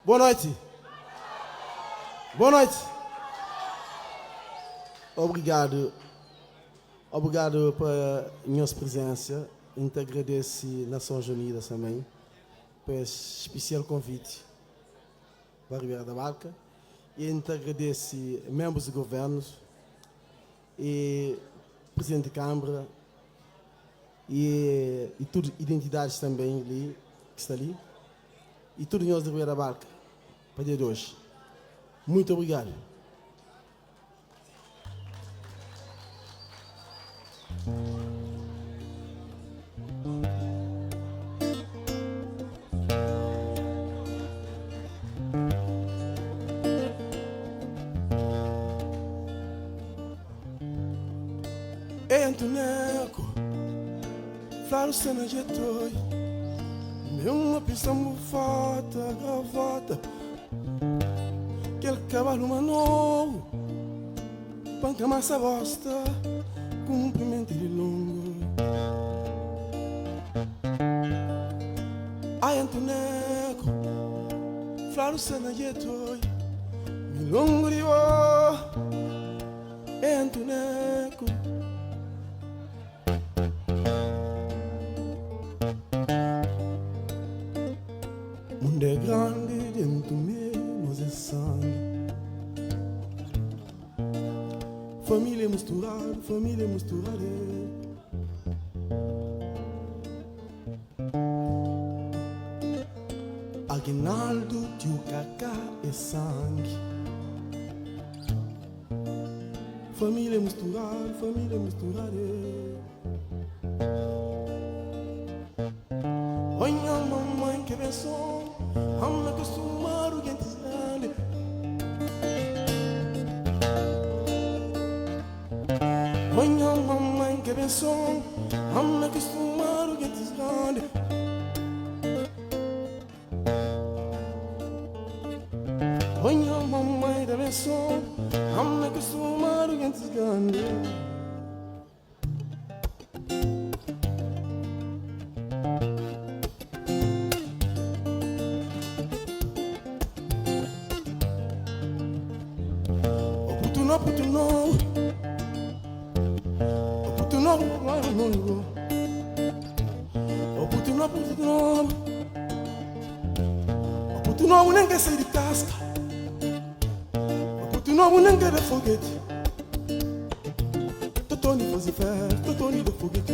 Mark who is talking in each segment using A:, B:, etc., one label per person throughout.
A: Boa noite. Boa noite. Obrigado. Obrigado pela nossa presença. Te agradeço Nações Unidas também por esse especial convite para a Ribeira da Barca. E te agradeço membros do governo e presidente da Câmara e tudo, identidades também ali, que está ali. E tudo nós da Ribeira da Barca, para o dia de hoje. Muito obrigado. Entuneco, Flávio Sena Getoi, uma pista mufata, gravata, aquele cavalo manou, panca massa bosta, cumprimento de longo. Ai, Entuneco, Flávio Sena Getoi, milongo de o, Entuneco. Mundo é grande dentro menos é sangue. Família misturada, família misturada. Aguinaldo, tio Cacá é sangue. Família misturada, família misturada. Olha a mamãe que pensou, amo acostumar o gente grande. Olha a mamãe que pensou, amo acostumar o gente grande. Olha a mamãe que pensou, amo acostumar o gente grande. Não ninguém sai de casca. Não ninguém de foguete. Totoni fazer festa, totoni de foguete.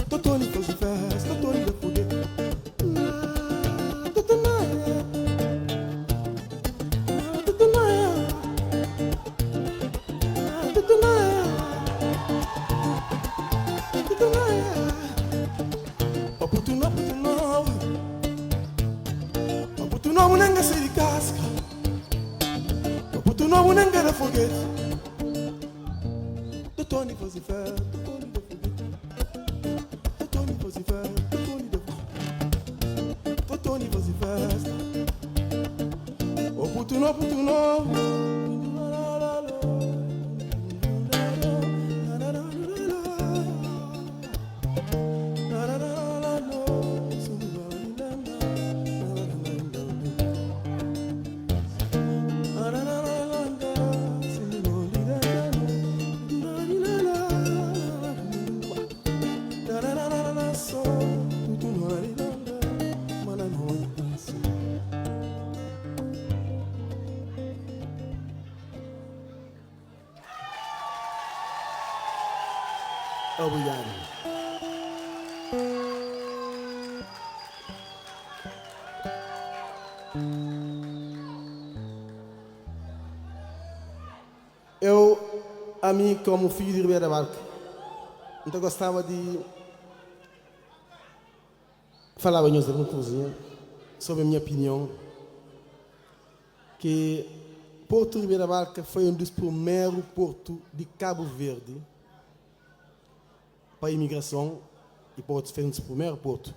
A: Totoni fazer festa, totoni de foguete. Não ninguém sai de casca. Não ninguém de foguete. Totoni fazer festa, totoni de foguete. Totoni fazer festa, totoni de foguete. Totoni fazer festa. Puto não. Obrigado. A mim, como filho de Ribeira da Barca, então gostava de falar para nós da cozinha sobre a minha opinião, que Porto Ribeira da Barca foi um dos primeiros portos de Cabo Verde para a imigração e Porto foi um dos primeiros portos.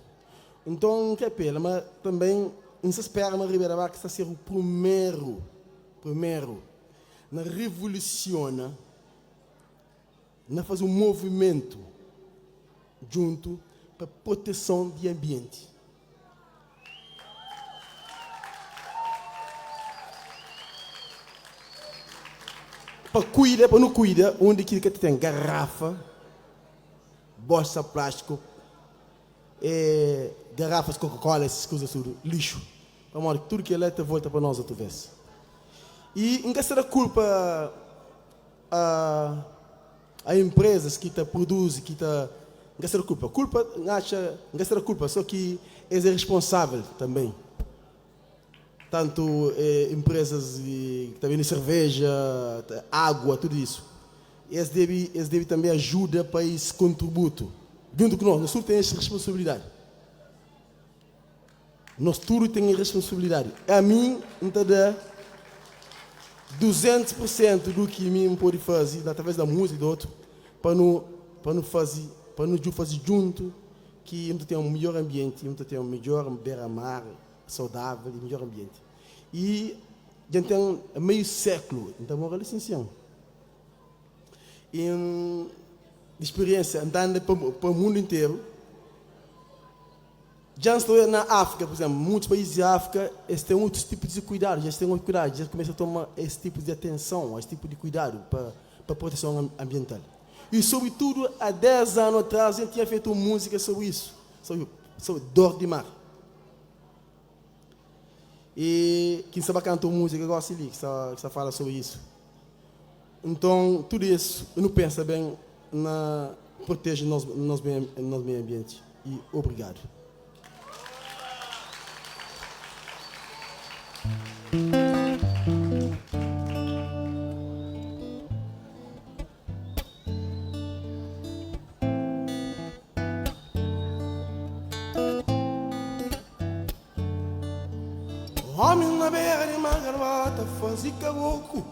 A: Então, que é pena, mas também não se espera que Ribeira da Barca seja o primeiro na revoluciona, na fazer um movimento junto para proteção do ambiente. para não cuidar, onde que tem garrafa, bolsa plástico, garrafas Coca-Cola, essas coisas tudo, lixo. Amor, tudo que ele volta para nós outra vez. E não será culpa a empresas que produzem, não será culpa. Não será culpa, só que é responsável também. Tanto empresas que também de cerveja, água, tudo isso. Eles devem também ajudar para esse contributo. Junto com nós temos essa responsabilidade. Nós tudo temos responsabilidade. A mim, então, 200% do que mim pode fazer, através da música e do outro, para não fazer junto, que não tem um melhor ambiente, não tem um melhor beira-mar, saudável e melhor ambiente. E já tem meio século, então mora licencião. Em experiência, andando para o mundo inteiro, já estou na África, por exemplo, muitos países da África, eles têm outros tipos de cuidado, já começam a tomar esse tipo de atenção, esse tipo de cuidado para a proteção ambiental. E, sobretudo, há 10 anos atrás, a gente tinha feito música sobre isso, sobre dor de mar. E quem sabe cantar música gosta de que fala sobre isso. Então, tudo isso, eu não penso bem na proteger nosso meio ambiente. E obrigado. Homem na beira de uma garbata fazia caboclo.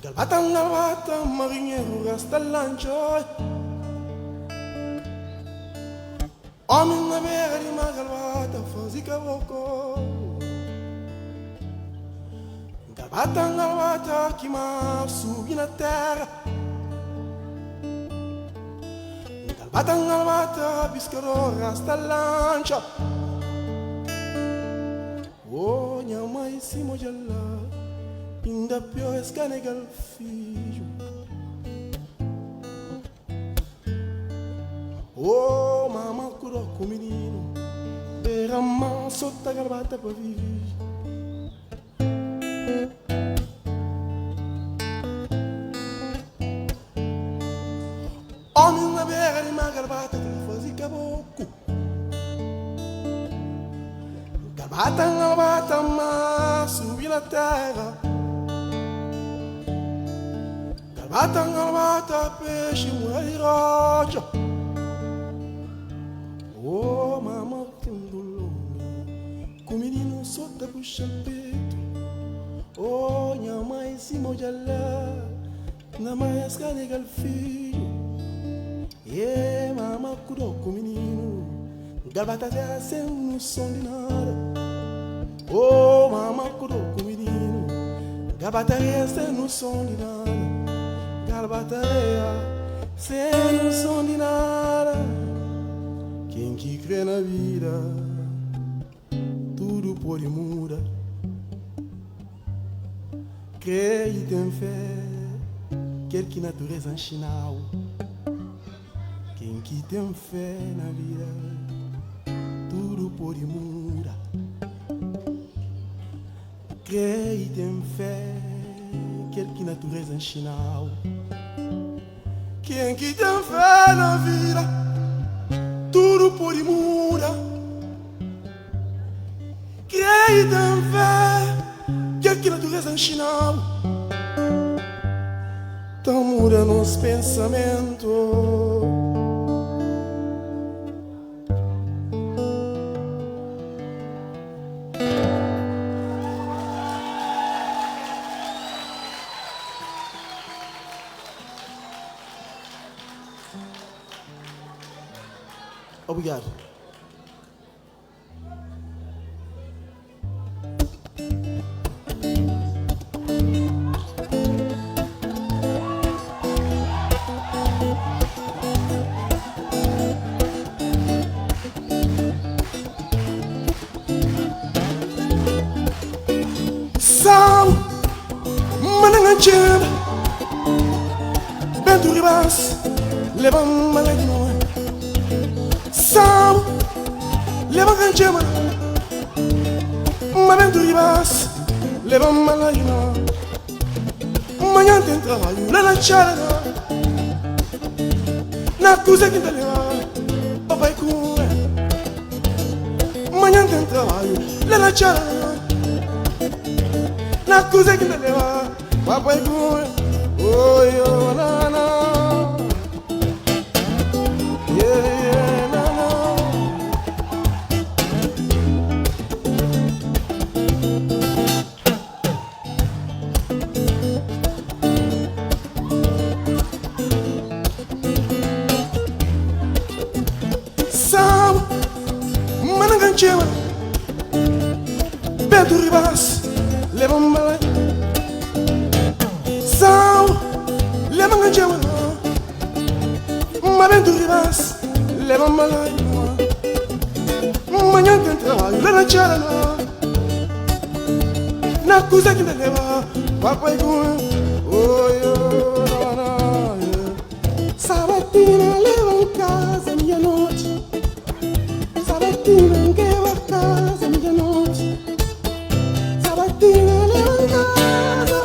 A: Garbata, marinheiro, gasta lancha. Homem na beira de uma garbata fazia caboclo. Garbata, que mar subi na terra. Garbata, biscarro, gasta lancha. Oh, minha mãe se moja lá, ainda pior escanegar o filho. Oh, mamãe curou com o menino, era mão solta garbata para viver. Homem na beira de uma garbata que fazia caboclo. Garbata, mas subi na terra. Garbata, peixe, mulher de rocha. Oh, mamãe tem dolor, com o menino solta puxa peito. Oh, minha mãe se moja lá, na mãe escanega o filho. E mamãe curou com o menino, garbata terra sem noção de nada. Oh, mamãe curou com o menino, garbataria sem noção de nada. Garbataria sem noção de nada. Quem que crê na vida, tudo pode mudar. Crê e tem fé, quer que natureza ensinau. Quem que tem fé na vida, tudo pode mudar. Crê e tem fé, quer que natureza ensinau. Quem que tem fé na vida, tudo pode mudar. Crê e tem fé, quer que natureza ensinau. Então muda nos pensamentos. Obrigado. São ganchema Benturibas Leva malegno Sam Leva ganchema Ma Benturibas Leva malegno Manhã tem trabalho na lanchada Na coisa que te leva Papai com Manhã tem trabalho na lanchada Na coisa que te leva Papai com Oh, yo, na, na Yeah, yeah, na, na Sam Mananganchema Benturibas Leva malai Sam Leva ganchema Ma Benturibas Leva malai Manhã tem trabalho na lanchada Na coisa que te leva Papai com Oh, yo, na, na, yeah. Sabatina leva em casa meia-noite Sabatina que vai a casa meia-noite Sabatina leva em casa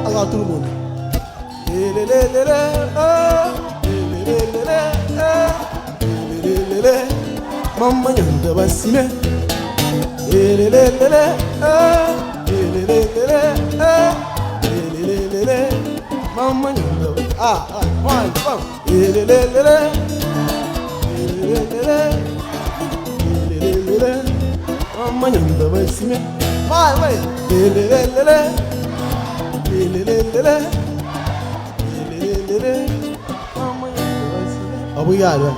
A: Agora todo mundo Mamma nyanda basime Mamma nyanda one Mamma nyanda basime vai Obrigado.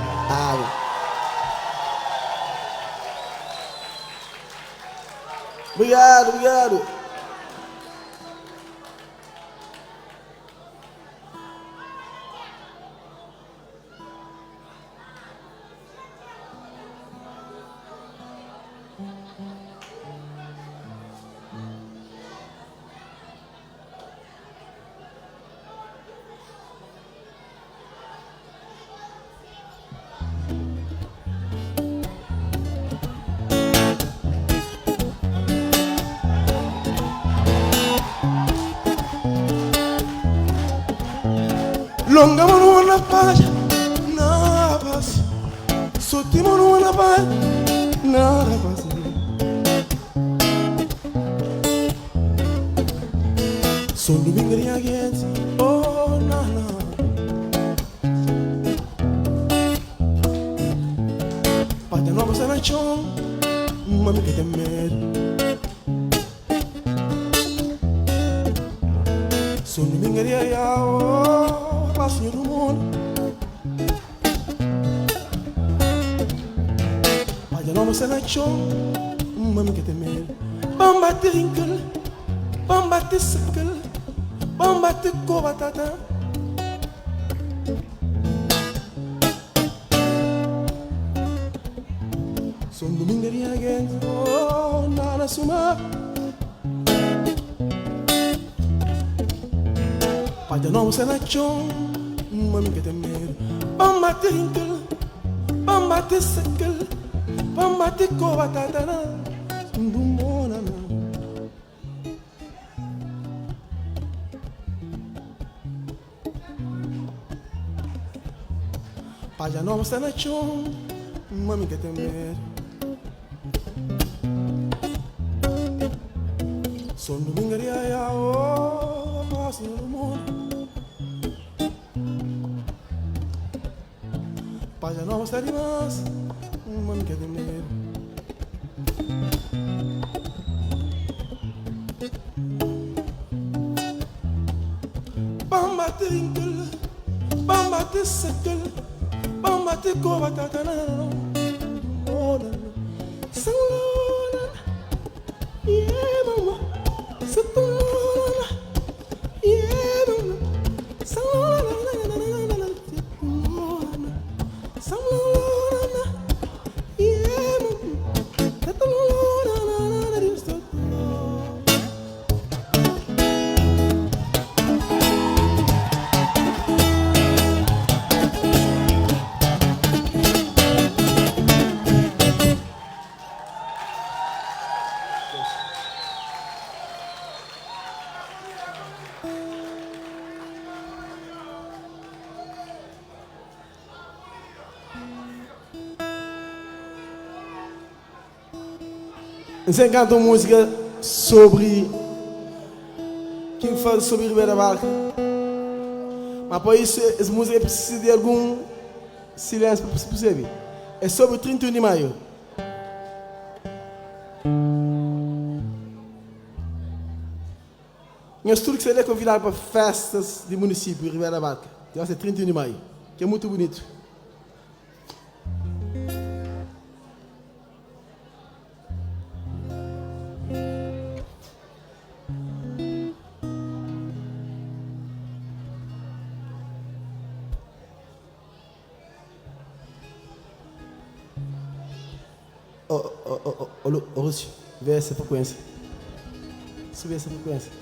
A: Obrigado. Longa mano na paz, na paz. Soti mano na paz, na paz. Son domingo de agente, oh na na. Pada nova se na chão, mami que tem medo. Son domingo de agente. Senhor do mundo Olha não você na chão Mami que tem medo Bamba te rinkel Bamba te sekel Bamba te cobatata Son domingo de alguém Oh, nada suma Olha não você na chão Mami que tem medo Bamba te rinkel Bamba te sekel Bamba te cobatata Ndumona Paja não está na chão Mami que tem medo Son domingo de aia Oh, passo no mundo Paja não está de mais Mami que tem medo Bamba te rinkel Bamba te sekel Bamba te cobatata Salona Yeah mama Salona Você canta uma música sobre quem fala sobre Ribeira Barca. Mas para isso, essa música precisa de algum silêncio para perceber. É sobre o 31 de maio. Nós tudo que seria convidado para festas de município de Ribeira Barca. Vai ser 31 de maio, que é muito bonito. Ô, Lúcio, vê essa frequência. Subir essa frequência.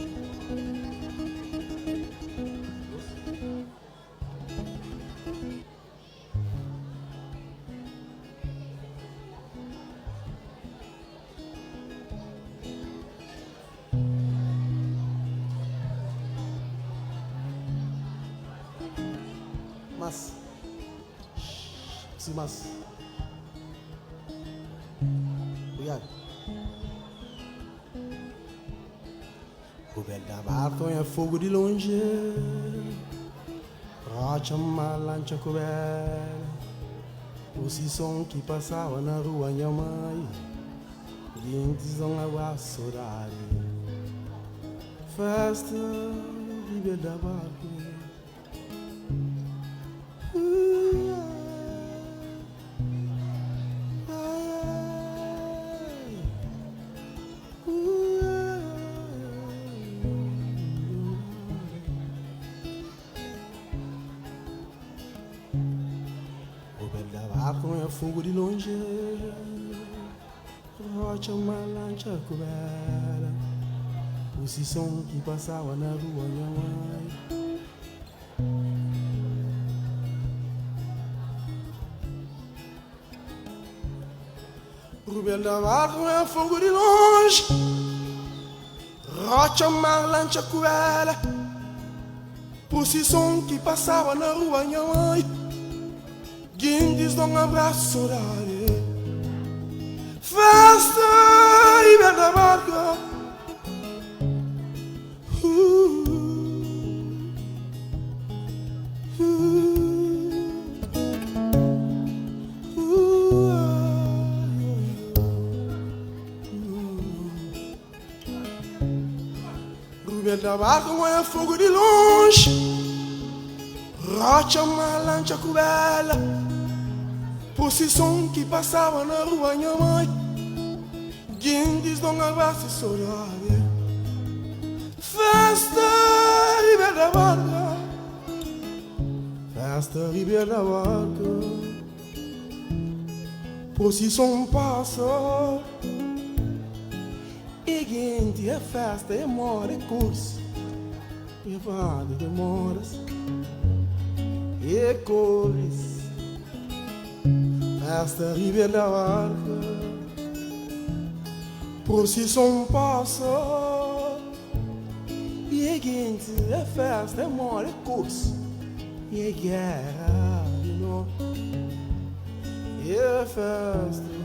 A: Mas. Mas. Obrigado. O velho da barca é fogo de longe, rocha malancha coberta, o som que passava na rua minha mãe, dentes um abraço horário, festa de velho da barca. Fogo de longe, rocha malancha coberta, o som que passava na rua minha mãe. Rubel da Barca é fogo de longe, rocha malancha coberta, o som que passava na rua minha mãe. Guindes dão um abraço horário, festa e da barca. Rubel da barca é fogo de longe, rocha malancha coberta, som que passava na rua minha mãe. Guindes dão um abraço horário, festa Ribeira da Barca, festa Ribeira da Barca, som passa e guinde é festa, é mora, é curso, e vale demoras e cores. Festa Ribeira da Barca, procissão passa, e é quente, é festa, é mora, é curso, e é guerra, e é festa.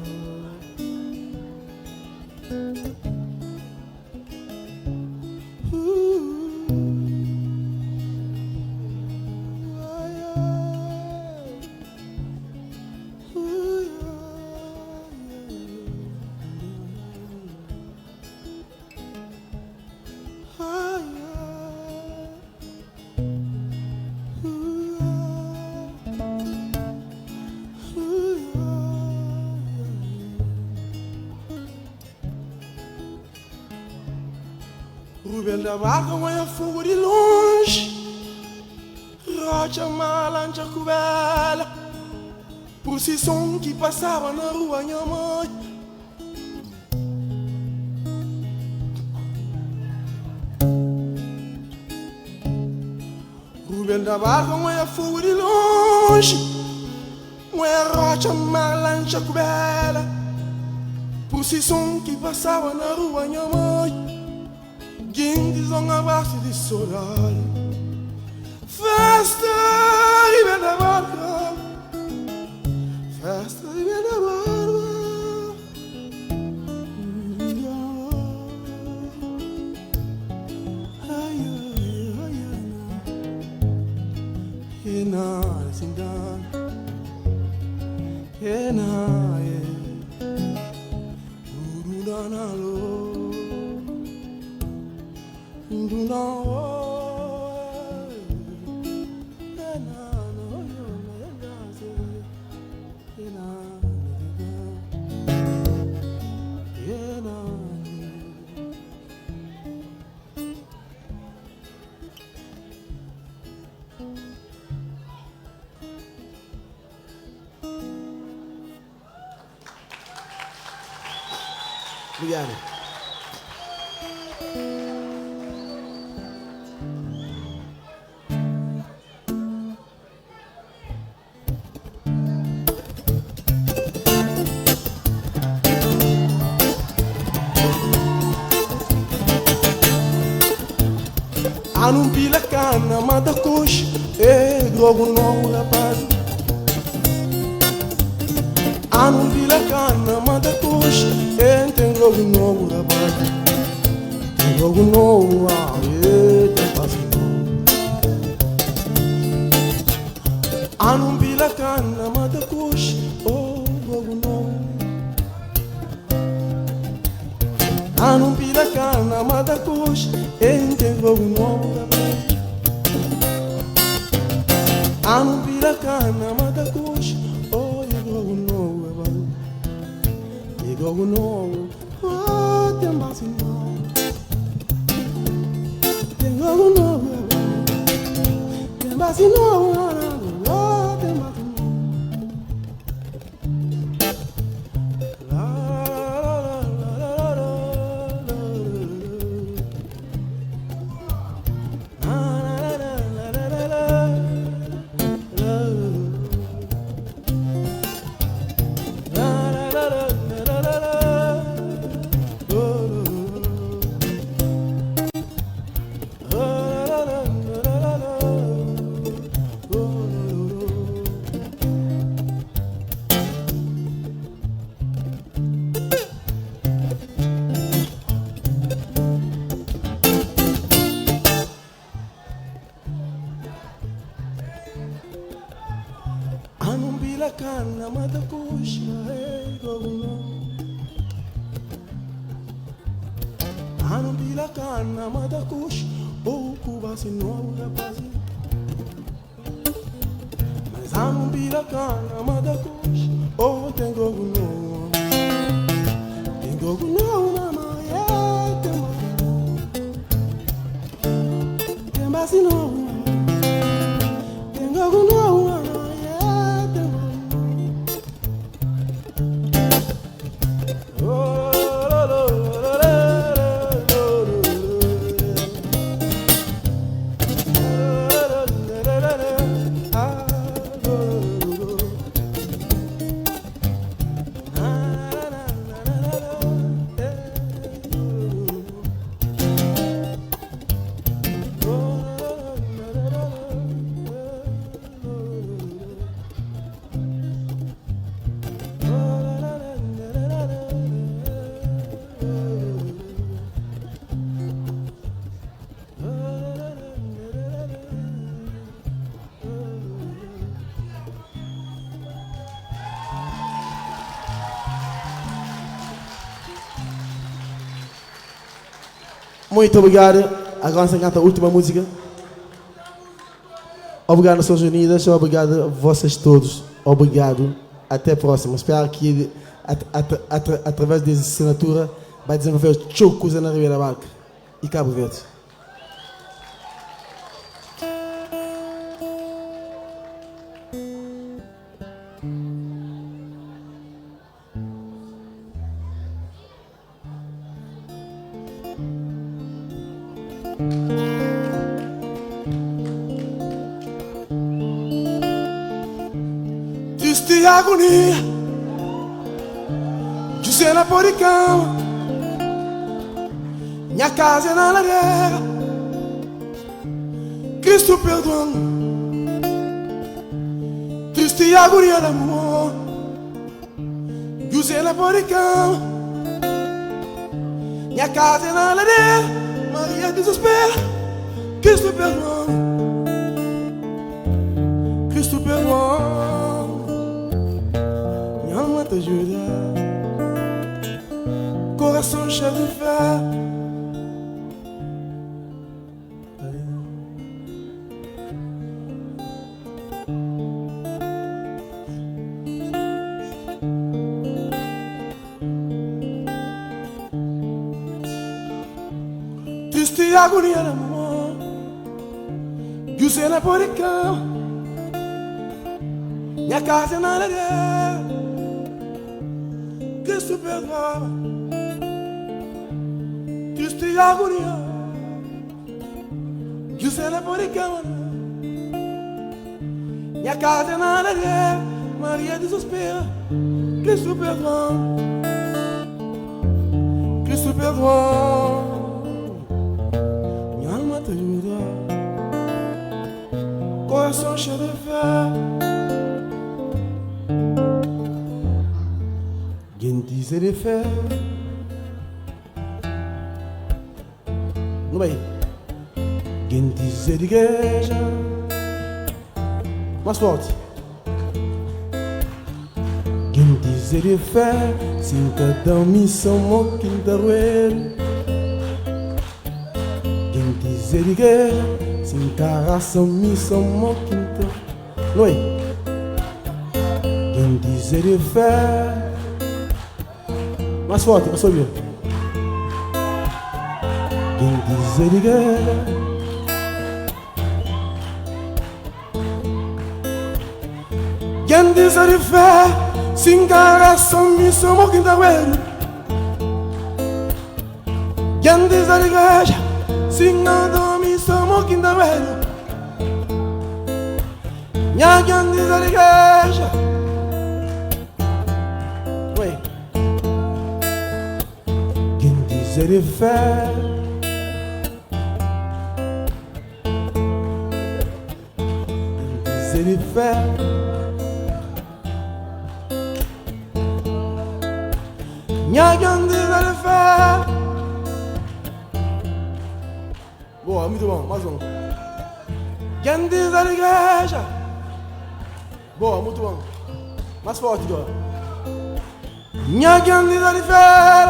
A: Rubel da Barca é fogo de longe, rocha malancha coberta, som que passava na rua minha mãe. Rubel da Barca é fogo de longe, é rocha malancha coberta, som que passava na rua minha mãe. Guindes dão um abraço de horário, festa Ribeira da Barca, festa Ribeira da Barca. Obrigado. Anum pila cana, manda coxa, drogo não rapaz. Anum pila cana, manda coxa, tem drogo não rapaz. Tem drogo não, tem fácil. Anum pila cana, manda coxa, drogo não. Anum pila cana, manda coxa, tem drogo não. Anum pila cana, manda coxa, drogo não. Drogo não, tem base não. Tem drogo não, tem base não. Tem base não. Anum pila cana, manda coxa, drogo não. Anum pila cana, manda coxa, Cuba se não rapaz. Mas anum pila cana, manda coxa, tem drogo não. Tem drogo não, mamãe, tem base não. Tem drogo não. Muito obrigado. Agora você canta a última música. Obrigado, Nações Unidas. Obrigado a vocês todos. Obrigado. Até a próxima. Espero que através dessa assinatura vai desenvolver chocos na Ribeira Barca e Cabo Verde. Triste agonia, José na pó de cama, minha casa é na lareira. Cristo perdoando, triste agonia da amor, José na pó de cama, minha casa é na lareira. Maria desespera, Cristo perdoando, Cristo perdoando, minha alma te ajuda, coração cheio de fé. Triste e agonia de amor, que você não pode cama, minha casa na areia, Cristo perdoa. Triste e agonia, que você não pode cama, minha casa na areia, Maria desespera, Cristo perdoa, Cristo perdoa. Coração cheio de fé. Quem diz de fé? Não vai. Quem diz de igreja? Mais forte. Quem diz de fé? Sem cada missão, mo quinta ruel. Quem diz de igreja? Sem caração, missão, mo quinta. Não é? Quem diz de fé? Mais forte, posso ouvir? Quem diz de igreja? Quem diz de fé? Sem caração, missão, mo quinta. Quem diz de igreja? Sem nada, missão, mo quinta. Minha quem diz de igreja? Ué. Quem diz de fé? Quem diz de fé? Minha quem diz de fé? Boa, muito bom, mais um. Quem diz da igreja? Boa, muito bom. Mais forte agora. Minha quem diz da fé?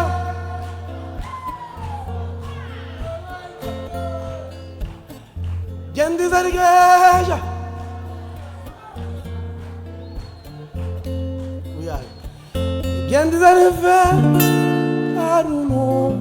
A: Quem diz da igreja? Quem diz da fé? I don't know.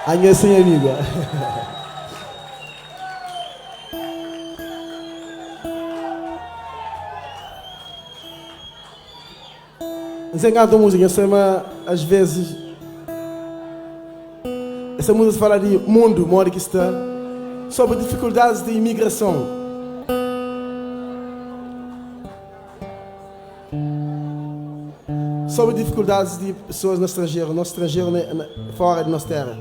A: A minha sem amiga. Você canta música, às vezes. Essa música fala de mundo, onde que está, sobre dificuldades de imigração. Sobre dificuldades de pessoas no estrangeiro, fora de nossa terra.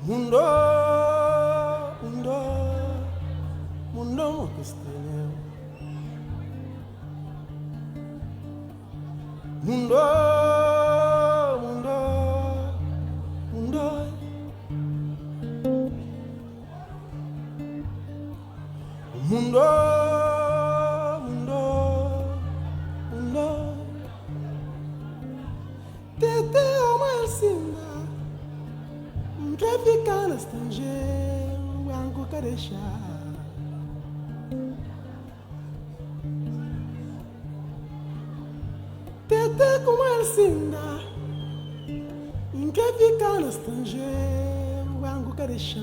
A: Mundo, mundo, mundo cristiano. Mundo, mundo, mundo. Mundo, mundo, mundo. Tete uma sinda. Quer ficar no estrangeiro, algo quer deixar. Tete como é assim, quer ficar no estrangeiro, algo quer deixar.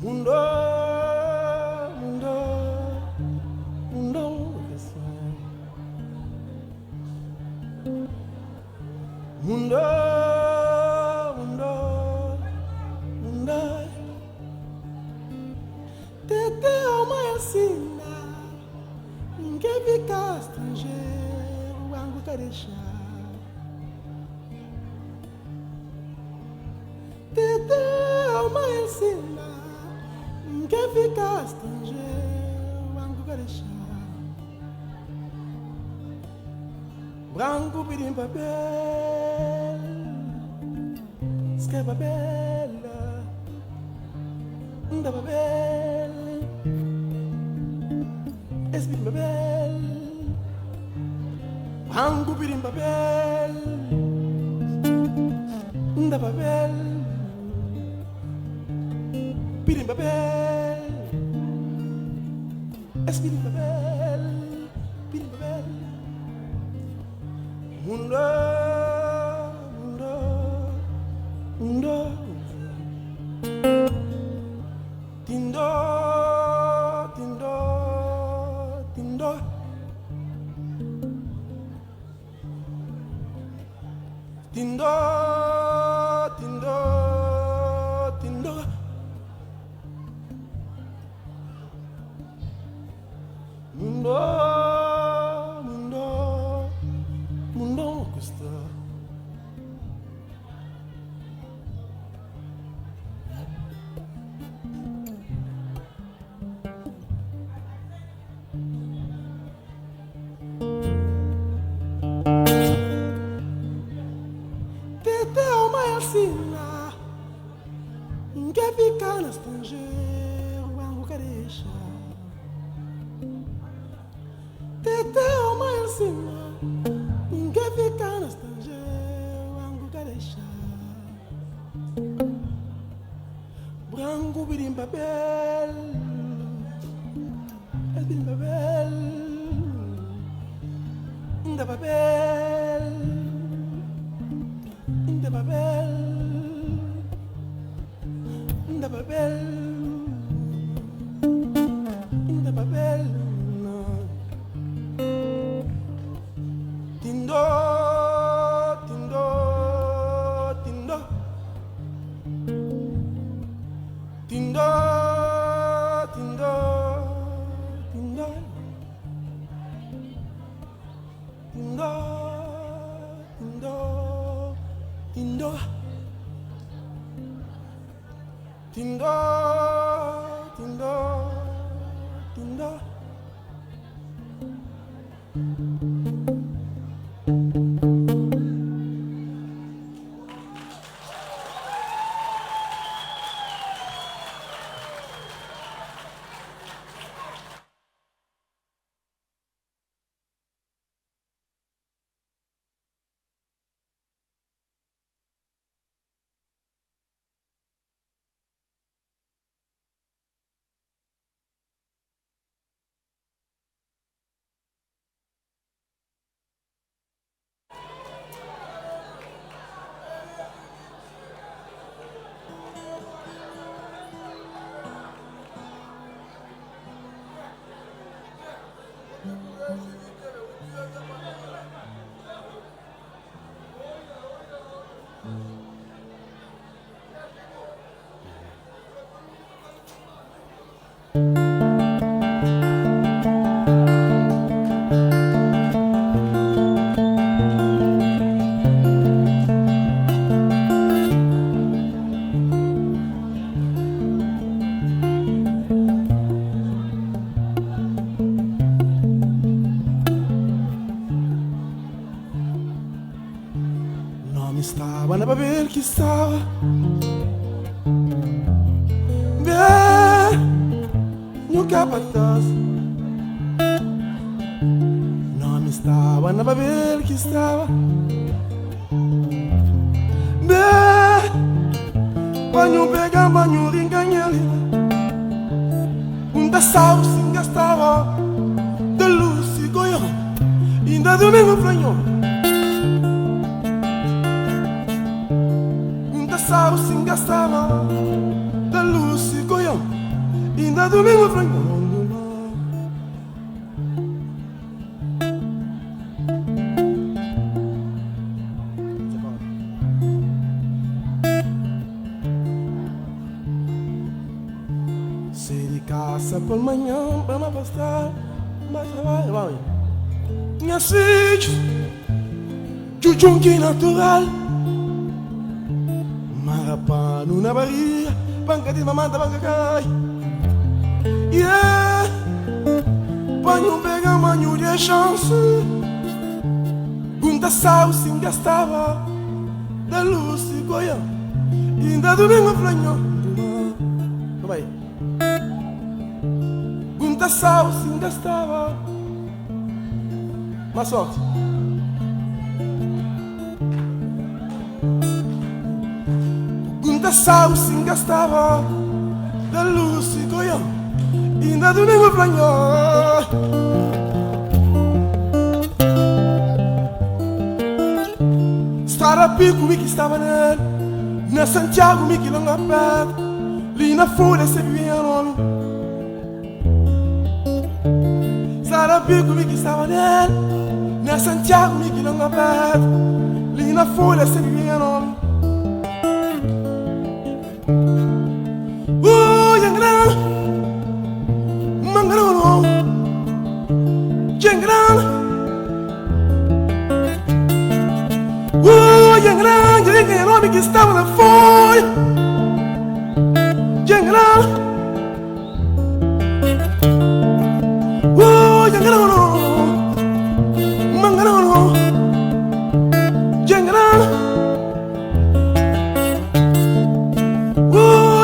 A: Mundo, mundo, mundo, Mundo, mundo, mundo. Tete uma ensina, ninguém fica estrangeiro, angu carecha. Tete uma ensina, ninguém fica estrangeiro, angu carecha. Branco pirim papel, escreva bela, da papel, escreve papel, branco pirim papel, da papel, pirim papel, escreve papel, pirim papel. Mundo, mundo, mundo. Tindo, tindo, tindo. Tindo, tindo, tindo. Mundo, mundo, mundo custa. Tete uma ensina, ninguém fica no estrangeiro, angu carecha. Tete uma ensina, ninguém fica no estrangeiro, angu carecha. Branco pirim papel, pirim papel, da papel, da papel, da papel, da papel. Tindo, tindo, tindo. Tindo, tindo, tindo. Tindo, tindo, tindo. Tindo, tindo, tindo. Não estava na papel que estava. No capataz. Não estava na papel que estava. Banho pega, banho ringanhali. Da sal se gastava. Da luz e goião. Ainda do mesmo franhão. Sal se gastava da luz e goião, ainda do mesmo frango. por manhã, vamos afastar, mas vai. Minha sede, chuchunqui natural. Marapano na barriga, banca de mamanta, banca cai. Yeah, panho pega manho de chance. Bunda sal sim gastava, da luz e goiã. Ainda domingo flanho. Vai. Bunda sal sim gastava. Má sorte. Bunda sal sim gastava, da luz e goiã. Ainda domingo flanho. Stara pico mi que estava nele, na Santiago mi que não apete, li na folha se vivia nome. Stara pico mi que estava nele, na Santiago mi que não apete, li na folha se vivia nome. Yangrana, mangrano, yangrana. Yang grande, ninguém nome que estava na folha. Yang grande, yang grande, mangrano. Yang grande,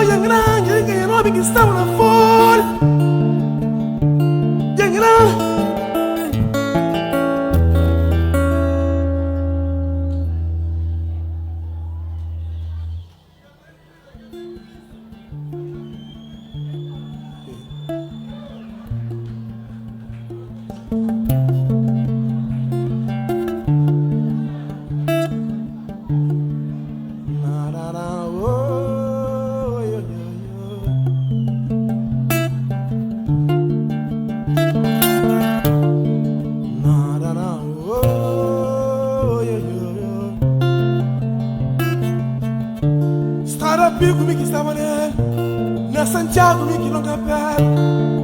A: yang grande, ninguém nome que estava na folha. Yang grande. Pico mi que estava nele, na Santiago mi que não capete,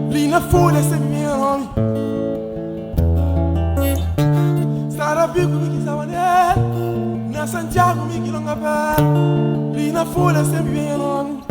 A: li na folha se vivia nome. Stara pico mi que estava nele, na Santiago mi que não capete, li na folha se vivia nome.